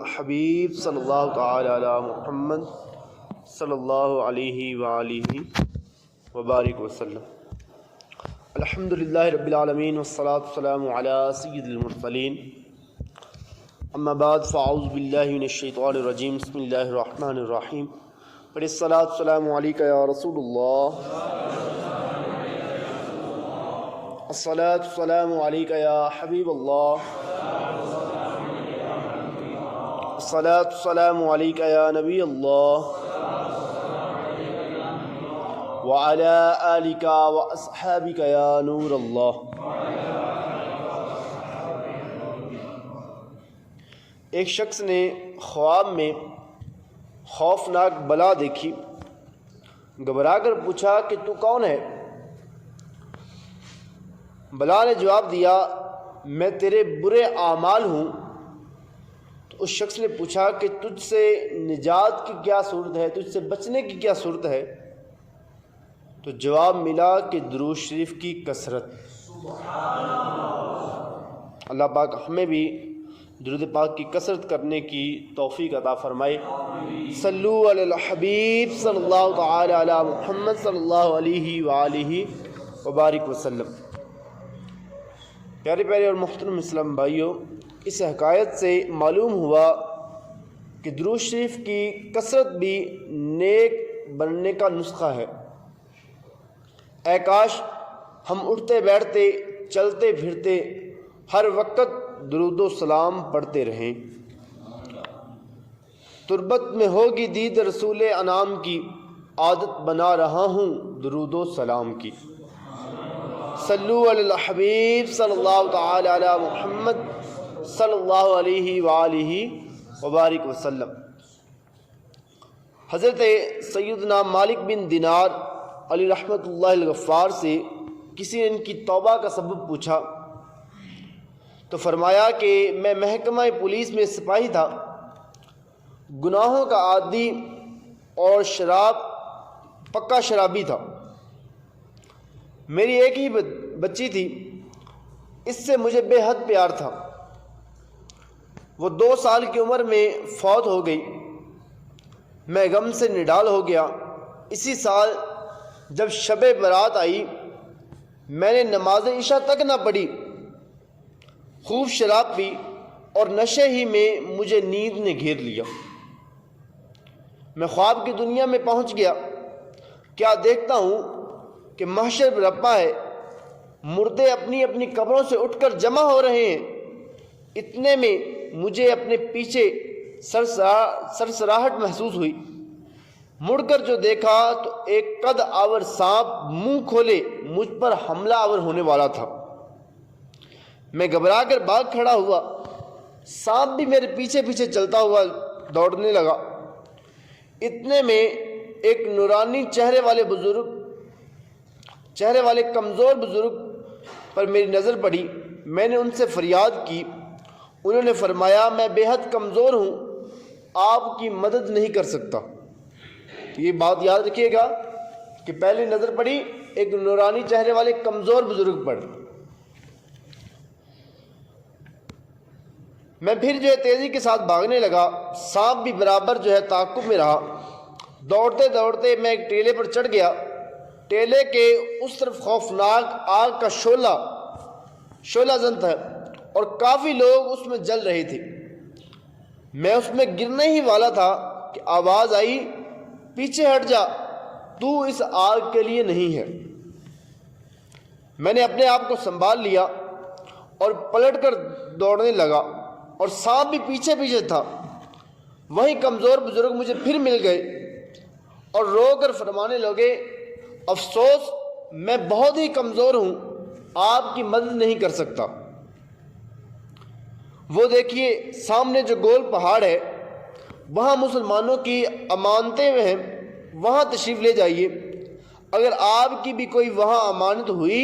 الحبیب صلی اللہ تعالی علی محمد صلی اللہ علیہ وآلہ وبارک وسلم۔ الحمدللہ رب العالمین والصلاة والسلام علی سید المرسلین، اما بعد فاعوذ باللہ من الشیطان الرجیم، بسم اللہ الرحمن الرحیم۔ الصلاة والسلام علیکہ یا رسول اللہ، الصلاة والسلام علیکہ یا حبیب اللہ، الصلاة والسلام علیکہ یا نبی اللہ، وعلى آلک واصحابک یا نور اللہ۔ ایک شخص نے خواب میں خوفناک بلا دیکھی، گھبرا کر پوچھا کہ تو کون ہے؟ بلا نے جواب دیا، میں تیرے برے اعمال ہوں۔ تو اس شخص نے پوچھا کہ تجھ سے نجات کی کیا صورت ہے، تجھ سے بچنے کی کیا صورت ہے؟ تو جواب ملا کہ درود شریف کی کثرت۔ اللہ پاک ہمیں بھی درود پاک کی کثرت کرنے کی توفیق عطا فرمائے۔ صلو علی الحبیب صلی اللہ تعالی علی محمد صلی اللہ علیہ وآلہ وبارک وسلم۔ پیارے پیارے اور محترم اسلام بھائیوں، اس حکایت سے معلوم ہوا کہ درود شریف کی کثرت بھی نیک بننے کا نسخہ ہے۔ اے کاش ہم اٹھتے بیٹھتے چلتے پھرتے ہر وقت درود و سلام پڑھتے رہیں۔ تربت میں ہوگی دید رسول انعام کی، عادت بنا رہا ہوں درود و سلام کی۔ صلو علی الحبیب صلی اللہ تعالی علی محمد صلی اللہ علیہ وآلہ وبارک وسلم۔ حضرت سیدنا مالک بن دینار علی رحمۃ اللہ الغفار سے کسی نے ان کی توبہ کا سبب پوچھا تو فرمایا کہ میں محکمہ پولیس میں سپاہی تھا، گناہوں کا عادی اور پکا شرابی تھا۔ میری ایک ہی بچی تھی، اس سے مجھے بے حد پیار تھا۔ وہ 2 سال کی عمر میں فوت ہو گئی۔ میں غم سے نڈال ہو گیا۔ اسی سال جب شب برات آئی، میں نے نماز عشاء تک نہ پڑھی، خوب شراب پی اور نشے ہی میں مجھے نیند نے گھیر لیا۔ میں خواب کی دنیا میں پہنچ گیا۔ کیا دیکھتا ہوں کہ محشر برپا ہے، مردے اپنی اپنی قبروں سے اٹھ کر جمع ہو رہے ہیں۔ اتنے میں مجھے اپنے پیچھے سرسراہٹ محسوس ہوئی۔ مڑ کر جو دیکھا تو ایک قد آور سانپ منہ کھولے مجھ پر حملہ آور ہونے والا تھا۔ میں گھبرا کر بھاگ کھڑا ہوا۔ سانپ بھی میرے پیچھے پیچھے چلتا ہوا دوڑنے لگا۔ اتنے میں ایک نورانی چہرے والے کمزور بزرگ پر میری نظر پڑی۔ میں نے ان سے فریاد کی۔ انہوں نے فرمایا، میں بے حد کمزور ہوں، آپ کی مدد نہیں کر سکتا۔ یہ بات یاد رکھیے گا کہ پہلی نظر پڑی ایک نورانی چہرے والے کمزور بزرگ پر۔ میں پھر تیزی کے ساتھ بھاگنے لگا۔ سانپ بھی برابر تعاقب میں رہا۔ دوڑتے دوڑتے میں ایک ٹیلے پر چڑھ گیا۔ ٹیلے کے اس طرف خوفناک آگ کا شعلہ زن تھا اور کافی لوگ اس میں جل رہے تھے۔ میں اس میں گرنے ہی والا تھا کہ آواز آئی، پیچھے ہٹ جا، تو اس آگ کے لیے نہیں ہے۔ میں نے اپنے آپ کو سنبھال لیا اور پلٹ کر دوڑنے لگا اور سانپ بھی پیچھے پیچھے تھا۔ وہیں کمزور بزرگ مجھے پھر مل گئے اور رو کر فرمانے لگے، افسوس میں بہت ہی کمزور ہوں، آپ کی مدد نہیں کر سکتا۔ وہ دیکھیے سامنے جو گول پہاڑ ہے، وہاں مسلمانوں کی امانتیں ہیں، وہاں تشریف لے جائیے۔ اگر آپ کی بھی کوئی وہاں امانت ہوئی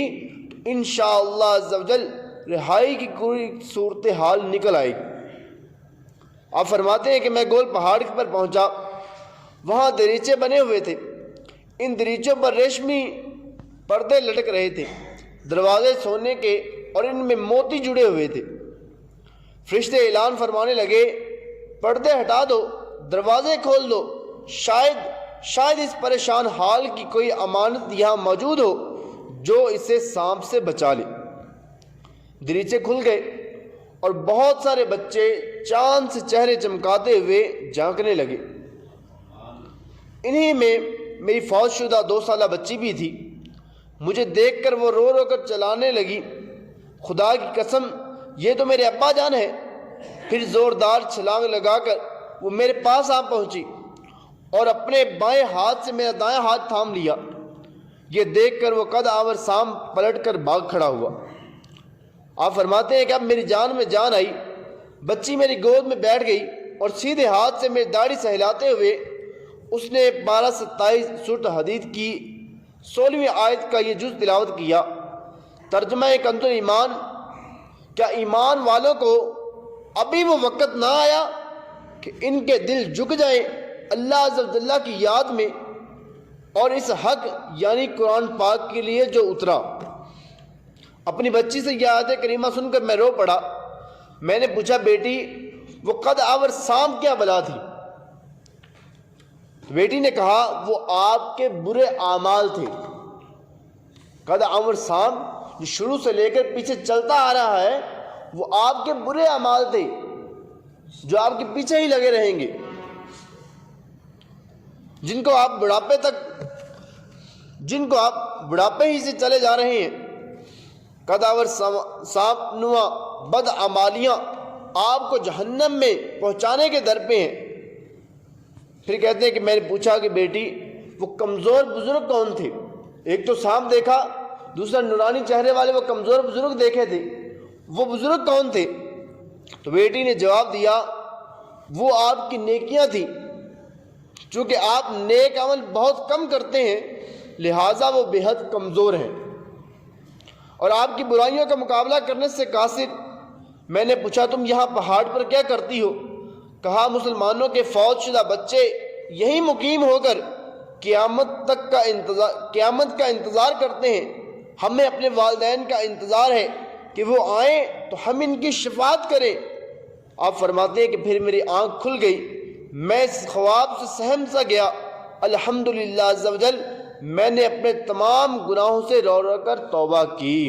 تو انشاءاللہ عز و جل رہائی کی کوئی صورتحال نکل آئے گی۔ آپ فرماتے ہیں کہ میں گول پہاڑ پر پہنچا۔ وہاں دریچے بنے ہوئے تھے، ان دریچوں پر ریشمی پردے لٹک رہے تھے، دروازے سونے کے اور ان میں موتی جڑے ہوئے تھے۔ فرشتے اعلان فرمانے لگے، پردے ہٹا دو، دروازے کھول دو، شاید اس پریشان حال کی کوئی امانت یہاں موجود ہو جو اسے سانپ سے بچا لے۔ دریچے کھل گئے اور بہت سارے بچے چاند سے چہرے چمکاتے ہوئے جھانکنے لگے۔ انہی میں میری فوت شدہ 2 سالہ بچی بھی تھی۔ مجھے دیکھ کر وہ رو رو کر چلانے لگی، خدا کی قسم یہ تو میرے ابا جان ہے۔ پھر زوردار چھلانگ لگا کر وہ میرے پاس آ پہنچی اور اپنے بائیں ہاتھ سے میرا دائیں ہاتھ تھام لیا۔ یہ دیکھ کر وہ قد آور سانپ پلٹ کر بھاگ کھڑا ہوا۔ آپ فرماتے ہیں کہ اب میری جان میں جان آئی، بچی میری گود میں بیٹھ گئی اور سیدھے ہاتھ سے میری داڑھی سہلاتے ہوئے اس نے 12:27 سورۃ حدید کی 16ویں آیت کا یہ جز تلاوت کیا۔ ترجمہ کنز ایمان: کیا ایمان والوں کو ابھی وہ وقت نہ آیا کہ ان کے دل جھک جائیں اللہ عز و جل کی یاد میں اور اس حق یعنی قرآن پاک کے لیے جو اترا؟ اپنی بچی سے یہ آیت کریمہ سن کر میں رو پڑا۔ میں نے پوچھا، بیٹی وہ قد آور سانپ کیا بلا تھی؟ بیٹی نے کہا، وہ آپ کے برے اعمال تھے۔ قد آور سانپ جو شروع سے لے کر پیچھے چلتا آ رہا ہے وہ آپ کے برے اعمال تھے جو آپ کے پیچھے ہی لگے رہیں گے، جن کو آپ بڑھاپے ہی سے چلے جا رہے ہیں۔ قداور سانپ نما بد اعمالیاں آپ کو جہنم میں پہنچانے کے در پہ ہیں۔ پھر کہتے ہیں کہ میں نے پوچھا کہ بیٹی وہ کمزور بزرگ کون تھے؟ ایک تو سانپ دیکھا، دوسرا نورانی چہرے والے وہ کمزور بزرگ دیکھے تھے، وہ بزرگ کون تھے؟ تو بیٹی نے جواب دیا، وہ آپ کی نیکیاں تھیں۔ چونکہ آپ نیک عمل بہت کم کرتے ہیں لہٰذا وہ بے حد کمزور ہیں اور آپ کی برائیوں کا مقابلہ کرنے سے قاصر۔ میں نے پوچھا، تم یہاں پہاڑ پر کیا کرتی ہو؟ کہا، مسلمانوں کے فوت شدہ بچے یہیں مقیم ہو کر قیامت کا انتظار کرتے ہیں۔ ہمیں اپنے والدین کا انتظار ہے کہ وہ آئیں تو ہم ان کی شفاعت کریں۔ آپ فرماتے ہیں کہ پھر میری آنکھ کھل گئی، میں اس خواب سے سہم سا گیا۔ الحمدللہ عز و جل، میں نے اپنے تمام گناہوں سے رو رو کر توبہ کی۔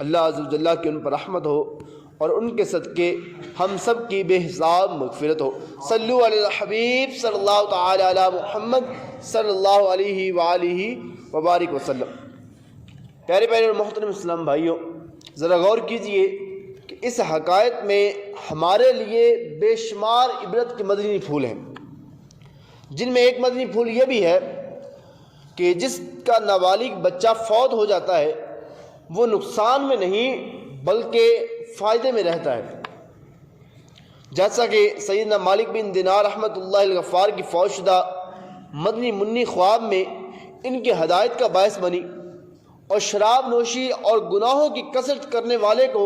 اللہ عز و جل کی ان پر رحمت ہو اور ان کے صدقے ہم سب کی بے حساب مغفرت ہو۔ صلو علی الحبیب صلی اللہ تعالی علی محمد صلی اللہ علیہ وآلہ وبارک وسلم۔ پیارے پیارے اور محترم اسلام بھائیوں، ذرا غور کیجئے کہ اس حقائق میں ہمارے لیے بے شمار عبرت کے مدنی پھول ہیں، جن میں ایک مدنی پھول یہ بھی ہے کہ جس کا نابالغ بچہ فوت ہو جاتا ہے وہ نقصان میں نہیں بلکہ فائدے میں رہتا ہے، جیسا کہ سیدنا مالک بن دینار رحمۃ اللہ الغفار کی فوت شدہ مدنی منی خواب میں ان کی ہدایت کا باعث بنی اور شراب نوشی اور گناہوں کی کثرت کرنے والے کو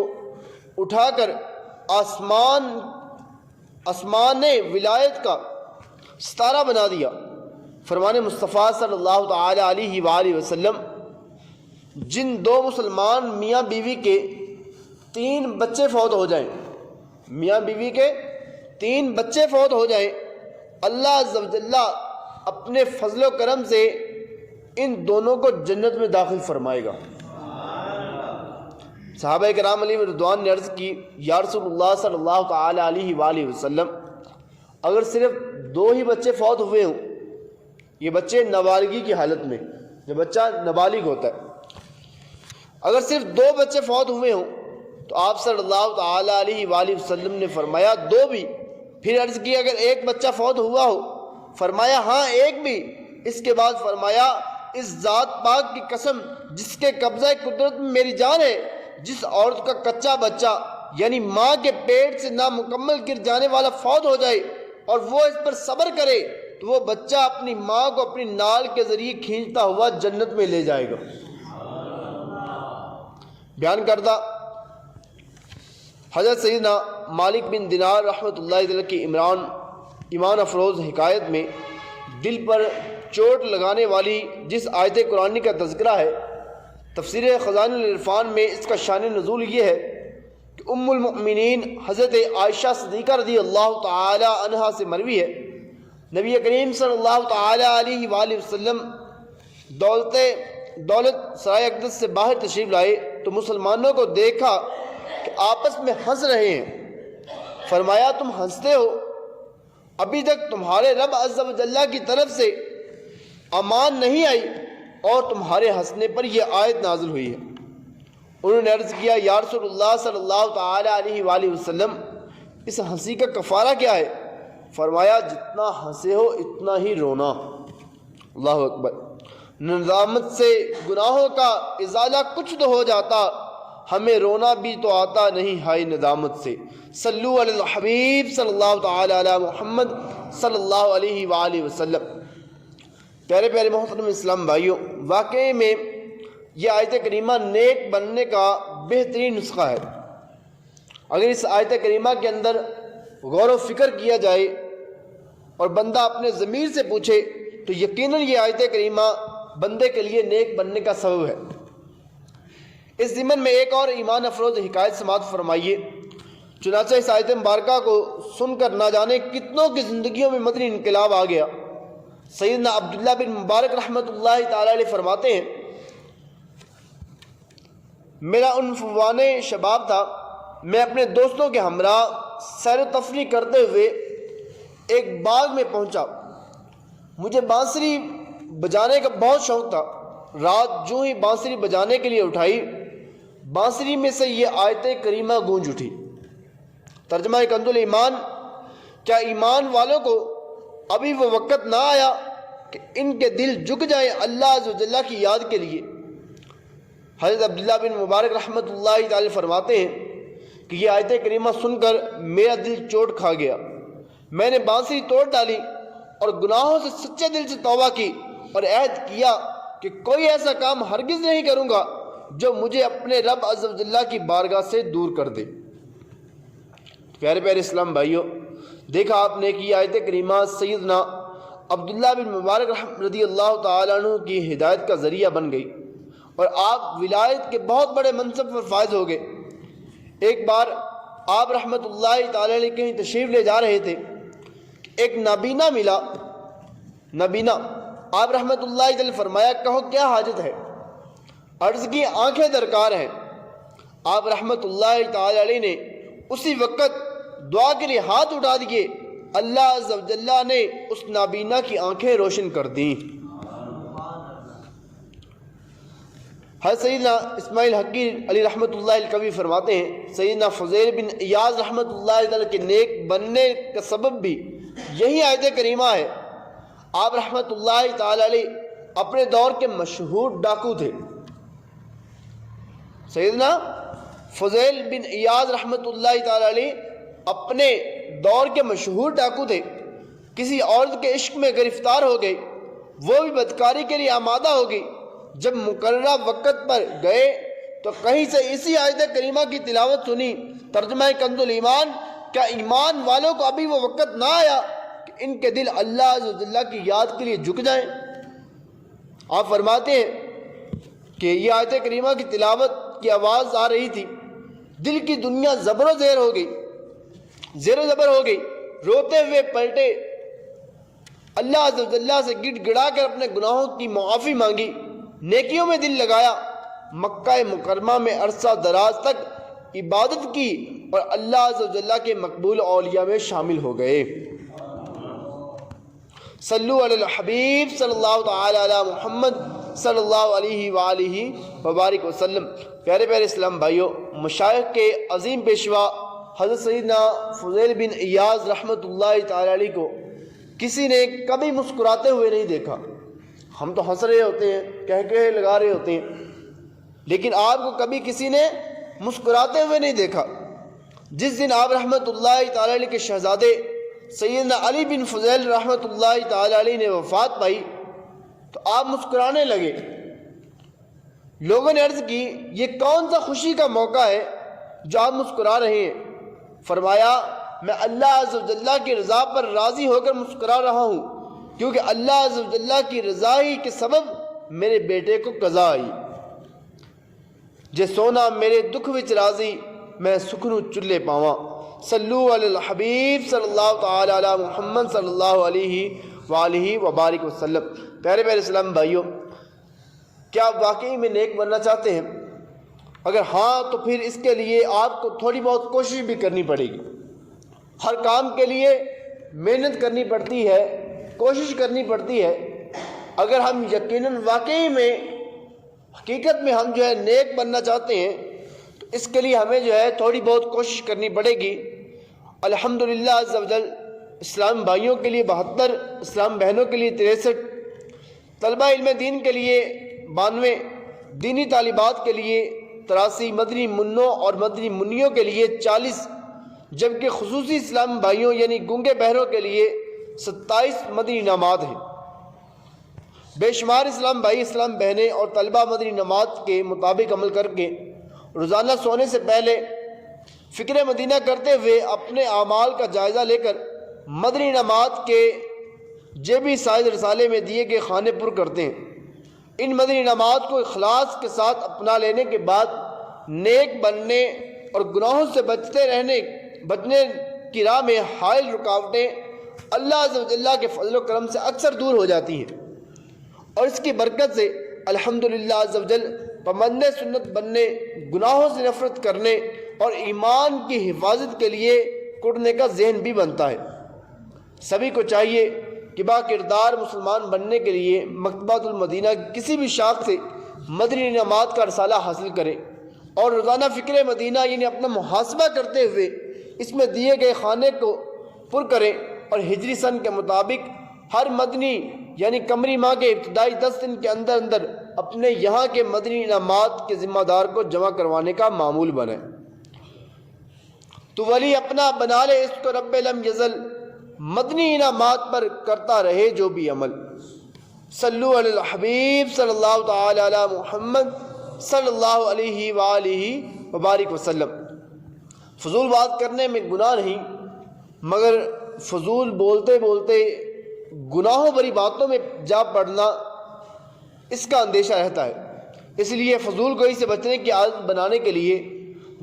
اٹھا کر آسمان ولایت کا ستارہ بنا دیا۔ فرمان مصطفیٰ صلی اللہ تعالی علیہ وآلہ وسلم، جن 2 مسلمان میاں بیوی کے 3 بچے فوت ہو جائیں، میاں بیوی کے 3 بچے فوت ہو جائیں، اللہ عز و جل اپنے فضل و کرم سے ان دونوں کو جنت میں داخل فرمائے گا۔ صحابہ کرام علیہ رضوان نے عرض کی، یا رسول اللہ صلی اللہ تعالی علیہ وآلہ وسلم، اگر صرف 2 ہی بچے فوت ہوئے ہوں، یہ بچے نابالغی کی حالت میں، جب بچہ نابالغ ہوتا ہے، اگر صرف 2 بچے فوت ہوئے ہوں تو آپ صلی اللہ تعالی علیہ وآلہ وسلم نے فرمایا 2 بھی۔ پھر عرض کی اگر 1 بچہ فوت ہوا ہو؟ فرمایا ہاں 1 بھی۔ اس کے بعد فرمایا اس ذات پاک کی قسم جس کے قبضہ قدرت میں میری جان ہے، جس عورت کا کچا بچہ یعنی ماں کے پیٹ سے نامکمل گر جانے والا فوت ہو جائے اور وہ اس پر صبر کرے تو وہ بچہ اپنی ماں کو اپنی نال کے ذریعے کھینچتا ہوا جنت میں لے جائے گا۔ بیان کردہ حضرت سیدنا مالک بن دینار رحمۃ اللہ علیہ کی ایمان افروز حکایت میں دل پر چوٹ لگانے والی جس آیت قرآنی کا تذکرہ ہے، تفسیر خزائن العرفان میں اس کا شان نزول یہ ہے کہ ام المؤمنین حضرت عائشہ صدیقہ رضی اللہ تعالی عنہا سے مروی ہے، نبی کریم صلی اللہ تعالی علیہ وآلہ وسلم دولت سرائے اقدس سے باہر تشریف لائے تو مسلمانوں کو دیکھا کہ آپس میں ہنس رہے ہیں۔ فرمایا تم ہنستے ہو، ابھی تک تمہارے رب عز و جل کی طرف سے امان نہیں آئی اور تمہارے ہنسنے پر یہ آیت نازل ہوئی ہے۔ انہوں نے عرض کیا یا رسول اللہ صلی اللہ تعالی علیہ وآلہ وسلم اس ہنسی کا کفارہ کیا ہے؟ فرمایا جتنا ہنسے ہو اتنا ہی رونا۔ اللہ اکبر۔ ندامت سے گناہوں کا ازالہ کچھ تو ہو جاتا، ہمیں رونا بھی تو آتا نہیں ہائے ندامت سے۔ صلو علی الحبیب صلی اللہ تعالی علی محمد صلی اللہ علیہ وآلہ وسلم۔ پیارے پیارے محترم اسلام بھائیوں، واقعی میں یہ آیت کریمہ نیک بننے کا بہترین نسخہ ہے۔ اگر اس آیت کریمہ کے اندر غور و فکر کیا جائے اور بندہ اپنے ضمیر سے پوچھے تو یقیناً یہ آیت کریمہ بندے کے لیے نیک بننے کا سبب ہے۔ اس ضمن میں ایک اور ایمان افروز حکایت سماعت فرمائیے۔ چنانچہ اس آیت مبارکہ کو سن کر نہ جانے کتنوں کی زندگیوں میں مدنی انقلاب آ گیا۔ سیدنا عبداللہ بن مبارک رحمۃ اللہ تعالی علیہ فرماتے ہیں میرا عنفوان شباب تھا، میں اپنے دوستوں کے ہمراہ سیر و تفریح کرتے ہوئے ایک باغ میں پہنچا۔ مجھے بانسری بجانے کا بہت شوق تھا۔ رات جو ہی بانسری بجانے کے لیے اٹھائی، بانسری میں سے یہ آیت کریمہ گونج اٹھی۔ ترجمہ کنز الایمان، کیا ایمان والوں کو ابھی وہ وقت نہ آیا کہ ان کے دل جھک جائیں اللہ عز و جل کی یاد کے لیے؟ حضرت عبداللہ بن مبارک رحمۃ اللہ تعالی فرماتے ہیں کہ یہ آیت کریمہ سن کر میرا دل چوٹ کھا گیا۔ میں نے بانسری توڑ ڈالی اور گناہوں سے سچے دل سے توبہ کی اور عہد کیا کہ کوئی ایسا کام ہرگز نہیں کروں گا جو مجھے اپنے رب عز و جل کی بارگاہ سے دور کر دے۔ پیارے پیارے اسلام بھائیوں، دیکھا آپ نے کہ یہ آیت کریمہ سیدنا عبداللہ بن مبارک رضی اللہ تعالیٰ عنہ کی ہدایت کا ذریعہ بن گئی اور آپ ولایت کے بہت بڑے منصب پر فائز ہو گئے۔ ایک بار آپ رحمۃ اللہ تعالی علیہ کہیں تشریف لے جا رہے تھے، ایک نابینا ملا۔ نابینا آپ رحمۃ اللہ تعالی فرمایا کہو کیا حاجت ہے؟ عرض کی آنکھیں درکار ہیں۔ آپ رحمۃ اللہ تعالی علیہ نے اسی وقت دعا کے لیے ہاتھ اٹھا دیے، اللہ عز و جل نے اس نابینا کی آنکھیں روشن کر دیں۔ حضرت سیدنا اسماعیل حقی علی رحمۃ اللہ الکوی فرماتے ہیں سیدنا فضیل بن ایاز رحمۃ اللہ تعالی کے نیک بننے کا سبب بھی یہی آیت کریمہ ہے۔ آپ رحمۃ اللہ تعالی علیہ اپنے دور کے مشہور ڈاکو تھے۔ سیدنا فضیل بن ایاز رحمۃ اللہ تعالی علیہ اپنے دور کے مشہور ڈاکو تھے۔ کسی عورت کے عشق میں گرفتار ہو گئے، وہ بھی بدکاری کے لیے آمادہ ہو گئی۔ جب مقررہ وقت پر گئے تو کہیں سے اسی آیت کریمہ کی تلاوت سنی۔ ترجمہ کنز الایمان، کیا ایمان والوں کو ابھی وہ وقت نہ آیا کہ ان کے دل اللہ عز و جل کی یاد کے لیے جھک جائیں؟ آپ فرماتے ہیں کہ یہ آیت کریمہ کی تلاوت کی آواز آ رہی تھی، دل کی دنیا زبر و زیر ہو گئی، زیر و زبر ہو گئی۔ روتے ہوئے پلٹے، اللہ عز و جل سے گڑ گڑا کر اپنے گناہوں کی معافی مانگی، نیکیوں میں دل لگایا، مکہ مکرمہ میں عرصہ دراز تک عبادت کی اور اللہ عز و جل کے مقبول اولیاء میں شامل ہو گئے۔ صلو علی الحبیب صلی اللہ تعالی علی محمد صلی اللہ علیہ وآلہ وبارک وسلم۔ پیارے پیارے اسلام بھائیوں، مشائخ کے عظیم پیشوا حضرت سیدنا فضیل بن ایاز رحمۃ اللہ تعالی علیہ کو کسی نے کبھی مسکراتے ہوئے نہیں دیکھا۔ ہم تو ہنس رہے ہوتے ہیں، کہہ لگا رہے ہوتے ہیں، لیکن آپ کو کبھی کسی نے مسکراتے ہوئے نہیں دیکھا۔ جس دن آپ رحمۃ اللہ تعالی علیہ کے شہزادے سیدنا علی بن فضیل رحمۃ اللہ تعالی علیہ نے وفات پائی تو آپ مسکرانے لگے۔ لوگوں نے عرض کی یہ کون سا خوشی کا موقع ہے جو آپ مسکرا رہے ہیں؟ فرمایا میں اللہ عز و جل کی رضا پر راضی ہو کر مسکرا رہا ہوں، کیونکہ اللہ عز و جل کی رضا ہی کے سبب میرے بیٹے کو قضا آئی۔ جے سونا میرے دکھ وچ راضی، میں سکھنو چلے پاواں۔ صلو علی الحبیب صلی اللہ تعالی علی محمد صلی اللہ علیہ وآلہ وبارک وسلم۔ پیارے پیارے اسلام بھائیوں، کیا آپ واقعی میں نیک بننا چاہتے ہیں؟ اگر ہاں تو پھر اس کے لیے آپ کو تھوڑی بہت کوشش بھی کرنی پڑے گی۔ ہر کام کے لیے محنت کرنی پڑتی ہے، کوشش کرنی پڑتی ہے۔ اگر ہم یقیناً واقعی میں حقیقت میں ہم نیک بننا چاہتے ہیں تو اس کے لیے ہمیں تھوڑی بہت کوشش کرنی پڑے گی۔ الحمدللہ عز و جل اسلام بھائیوں کے لیے 72، اسلام بہنوں کے لیے 63، طلبہ علم دین کے لیے 92، دینی طالبات کے لیے 83، مدنی منوں اور مدنی منیوں کے لیے 40، جبکہ خصوصی اسلام بھائیوں یعنی گونگے بہروں کے لیے 27 مدنی انعامات ہیں۔ بے شمار اسلام بھائی، اسلام بہنیں اور طلبہ مدنی انعامات کے مطابق عمل کر کے روزانہ سونے سے پہلے فکر مدینہ کرتے ہوئے اپنے اعمال کا جائزہ لے کر مدنی انعامات کے جیبی سائز رسالے میں دیے گئے خانے پر کرتے ہیں۔ ان مدنی انعامات کو اخلاص کے ساتھ اپنا لینے کے بعد نیک بننے اور گناہوں سے بچنے کی راہ میں حائل رکاوٹیں اللہ عز و جل کے فضل و کرم سے اکثر دور ہو جاتی ہیں، اور اس کی برکت سے الحمدللہ عز و جل پابند سنت بننے، گناہوں سے نفرت کرنے اور ایمان کی حفاظت کے لیے کڑنے کا ذہن بھی بنتا ہے۔ سبھی کو چاہیے کہ با کردار مسلمان بننے کے لیے مکتبۃ المدینہ کی کسی بھی شاخ سے مدنی انعامات کا رسالہ حاصل کریں اور روزانہ فکر مدینہ یعنی اپنا محاسبہ کرتے ہوئے اس میں دیے گئے خانے کو پر کریں، اور ہجری سن کے مطابق ہر مدنی یعنی قمری ماہ کے ابتدائی 10 دن کے اندر اپنے یہاں کے مدنی انعامات کے ذمہ دار کو جمع کروانے کا معمول بنائیں۔ تو ولی اپنا بنا لے اس کو رب لم یزل، مدنی انعامات پر کرتا رہے جو بھی عمل۔ صلو علی الحبیب صلی اللہ تعالی علی محمد صلی اللہ علیہ وآلہ وبارک وسلم۔ فضول بات کرنے میں گناہ نہیں، مگر فضول بولتے بولتے گناہوں بری باتوں میں جا پڑنا، اس کا اندیشہ رہتا ہے۔ اس لیے فضول گوئی سے بچنے کی عادت بنانے کے لیے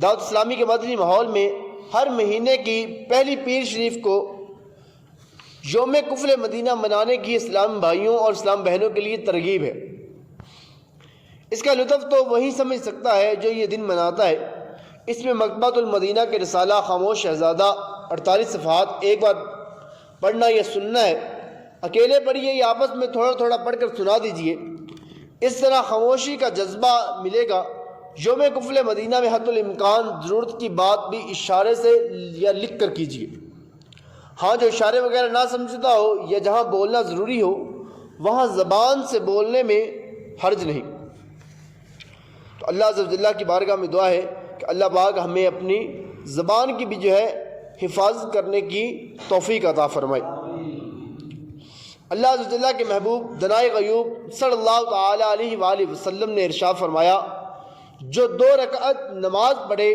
دعوت اسلامی کے مدنی ماحول میں ہر مہینے کی پہلی پیر شریف کو یوم کفل مدینہ منانے کی اسلام بھائیوں اور اسلام بہنوں کے لیے ترغیب ہے۔ اس کا لطف تو وہی سمجھ سکتا ہے جو یہ دن مناتا ہے۔ اس میں مکتبۃ المدینہ کے رسالہ خاموش شہزادہ 48 صفحات ایک بار پڑھنا یا سننا ہے، اکیلے پڑھیے یا آپس میں تھوڑا تھوڑا پڑھ کر سنا دیجئے، اس طرح خاموشی کا جذبہ ملے گا۔ یوم کفل مدینہ میں حتی الامکان ضرورت کی بات بھی اشارے سے یا لکھ کر کیجیے۔ ہاں جو اشارے وغیرہ نہ سمجھتا ہو یا جہاں بولنا ضروری ہو وہاں زبان سے بولنے میں حرج نہیں۔ تو اللہ عز و جل کی بارگاہ میں دعا ہے کہ اللہ پاک ہمیں اپنی زبان کی بھی حفاظت کرنے کی توفیق عطا فرمائے۔ اللہ عز و جل کے محبوب دنائے غیوب صلی اللہ تعالی علیہ وآلہ وسلم نے ارشاد فرمایا، جو 2 رکعت نماز پڑھے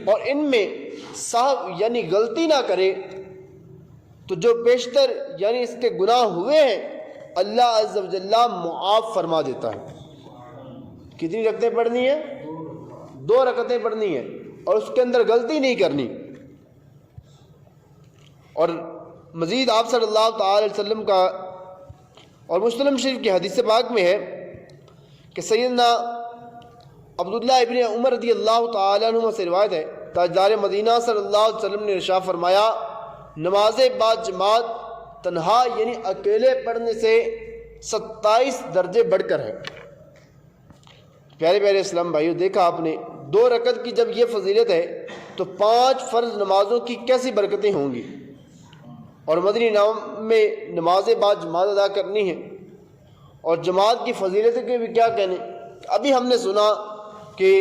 اور ان میں سہو یعنی غلطی نہ کرے تو جو بیشتر یعنی اس کے گناہ ہوئے ہیں اللہ عز و جل معاف فرما دیتا ہے۔ کتنی رکعتیں پڑھنی ہیں؟ 2 رکعتیں پڑھنی ہیں اور اس کے اندر غلطی نہیں کرنی۔ اور مزید آپ صلی اللہ تعالی علیہ وسلم کا اور مسلم شریف کی حدیث پاک میں ہے کہ سیدنا عبداللہ ابن عمر رضی اللہ تعالی عنہ سے روایت ہے، تاجدار مدینہ صلی اللہ علیہ وسلم نے ارشاد فرمایا، نماز بعد جماعت تنہا یعنی اکیلے پڑھنے سے 27 درجے بڑھ کر ہے۔ پیارے پیارے اسلام بھائیو، دیکھا آپ نے 2 رکعت کی جب یہ فضیلت ہے تو 5 فرض نمازوں کی کیسی برکتیں ہوں گی، اور مدنی نام میں نماز بعد جماعت ادا کرنی ہے، اور جماعت کی فضیلت کے بھی کیا کہنے۔ ابھی ہم نے سنا کہ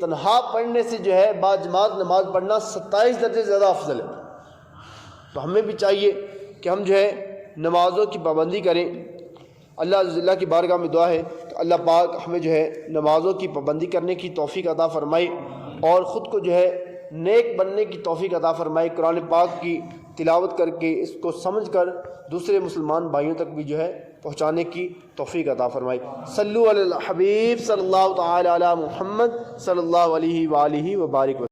تنہا پڑھنے سے بعد جماعت نماز پڑھنا 27 درجے زیادہ افضل ہے۔ تو ہمیں بھی چاہیے کہ ہم نمازوں کی پابندی کریں۔ اللہ عز و جل کی بارگاہ میں دعا ہے کہ اللہ پاک ہمیں نمازوں کی پابندی کرنے کی توفیق عطا فرمائے اور خود کو نیک بننے کی توفیق عطا فرمائے، قرآن پاک کی تلاوت کر کے اس کو سمجھ کر دوسرے مسلمان بھائیوں تک بھی پہنچانے کی توفیق عطا فرمائے۔ صلو علی الحبیب صلی اللہ تعالی علی محمد صلی اللہ علیہ وآلہ وبارک وسلم۔